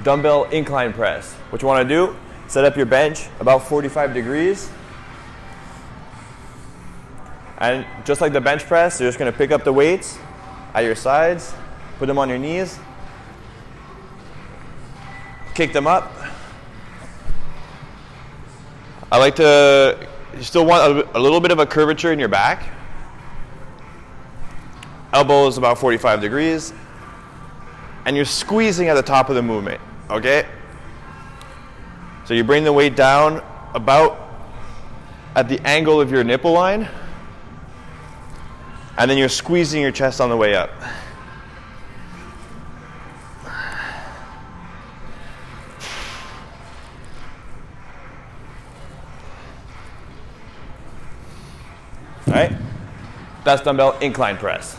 dumbbell incline press. What you want to do, set up your bench about 45 degrees. And just like the bench press, you're just going to pick up the weights at your sides, put them on your knees, kick them up. You still want a little bit of a curvature in your back. Elbows about 45 degrees. And you're squeezing at the top of the movement, okay? So you bring the weight down about at the angle of your nipple line, and then you're squeezing your chest on the way up. All right? That's dumbbell incline press.